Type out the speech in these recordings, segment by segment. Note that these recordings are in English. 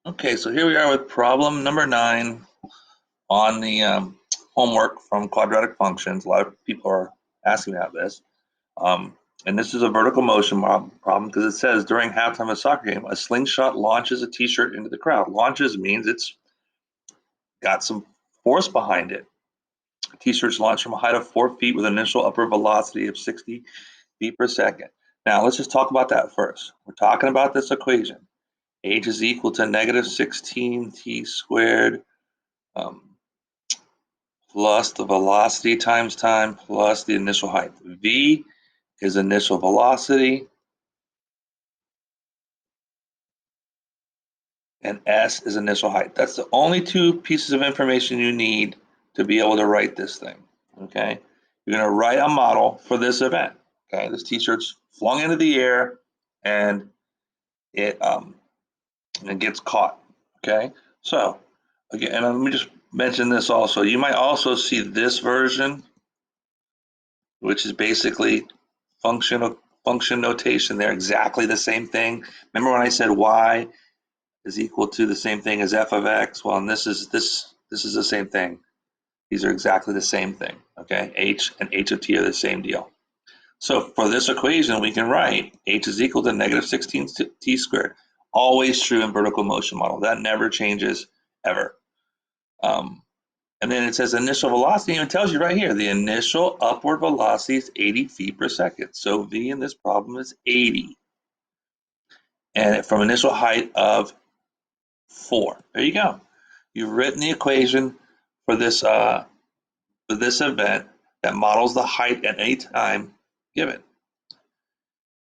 Okay, so here we are with problem number 9 on the homework from quadratic functions. A lot of people are asking about this. And this is a vertical motion problem because it says during halftime of a soccer game, a slingshot launches a t-shirt into the crowd. Launches means it's got some force behind it. T-shirts launch from a height of 4 feet with an initial upward velocity of 60 feet per second. Now let's just talk about that first. We're talking about this equation. H is equal to negative 16 t squared plus the velocity times time plus the initial height. V is initial velocity and S is initial height. That's the only two pieces of information you need to be able to write this thing, okay? You're gonna write a model for this event, okay? This t-shirt's flung into the air and it gets caught, okay? So, again, and let me just mention this also. You might also see this version, which is basically function notation. They're exactly the same thing. Remember when I said y is equal to the same thing as f of x? Well, and this is the same thing. These are exactly the same thing, okay? H and h of t are the same deal. So for this equation, we can write h is equal to negative 16 t squared. Always true in vertical motion model. That never changes ever. And then it says initial velocity, and it tells you right here, the initial upward velocity is 80 feet per second. So V in this problem is 80. And from initial height of 4. There you go. You've written the equation for this event that models the height at any time given.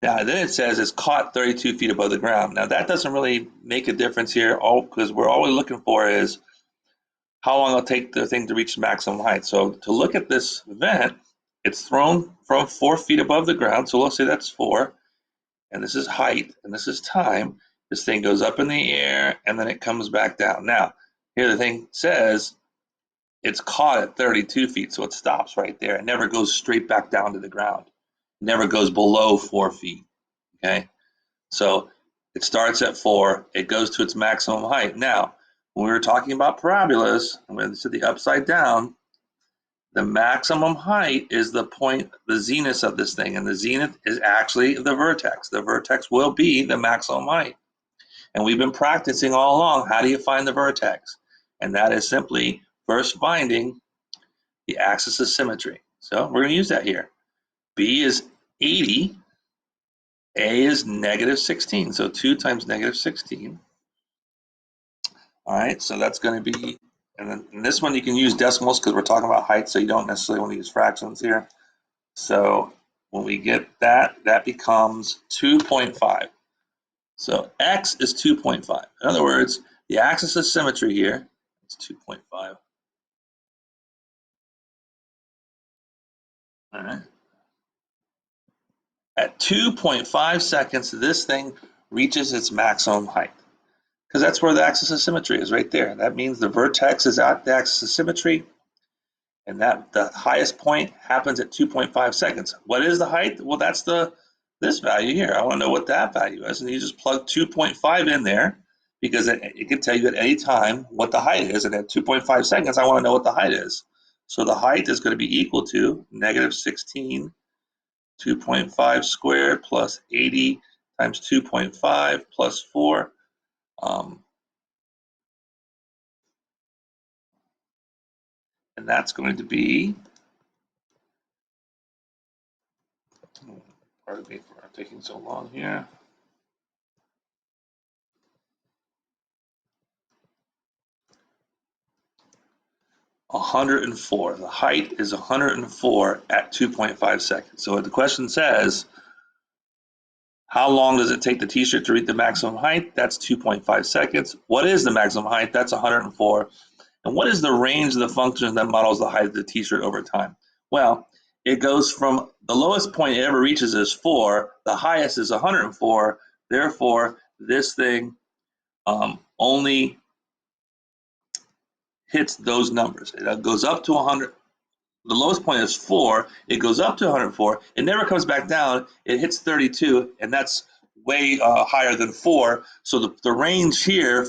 Now then it says it's caught 32 feet above the ground. Now that doesn't really make a difference here, because we're all we're looking for is how long it'll take the thing to reach maximum height. So to look at this event, it's thrown from 4 feet above the ground. So let's say that's 4, and this is height, and this is time. This thing goes up in the air, and then it comes back down. Now, here the thing says it's caught at 32 feet, so it stops right there. It never goes straight back down to the ground. It never goes below 4 feet, okay? So it starts at 4, it goes to its maximum height. Now, when we were talking about parabolas, and when it's the upside down, the maximum height is the point, the zenith of this thing, and the zenith is actually the vertex. The vertex will be the maximum height. And we've been practicing all along, how do you find the vertex? And that is simply first finding the axis of symmetry. So we're gonna use that here. B is 80, A is negative 16, so 2 times negative 16. All right, so that's going to be, and then in this one you can use decimals because we're talking about height, so you don't necessarily want to use fractions here. So when we get that, that becomes 2.5. So x is 2.5. In other words, the axis of symmetry here is 2.5. All right. At 2.5 seconds, this thing reaches its maximum height, because that's where the axis of symmetry is, right there. That means the vertex is at the axis of symmetry, and that the highest point happens at 2.5 seconds. What is the height? Well, that's this value here. I want to know what that value is, and you just plug 2.5 in there, because it can tell you at any time what the height is, and at 2.5 seconds, I want to know what the height is. So the height is going to be equal to negative 16, 2.5 squared plus 80 times 2.5 plus 4. And that's going to be, pardon me for taking so long here. (104). The height is 104 at 2.5 seconds. So the question says, how long does it take the t-shirt to reach the maximum height? That's 2.5 seconds. What is the maximum height? That's 104. And what is the range of the function that models the height of the t-shirt over time? Well, it goes from the lowest point it ever reaches is 4. The highest is 104. Therefore, this thing only hits those numbers. It goes up to 100. The lowest point is 4. It goes up to 104. It never comes back down. It hits 32, and that's way higher than 4. So the range here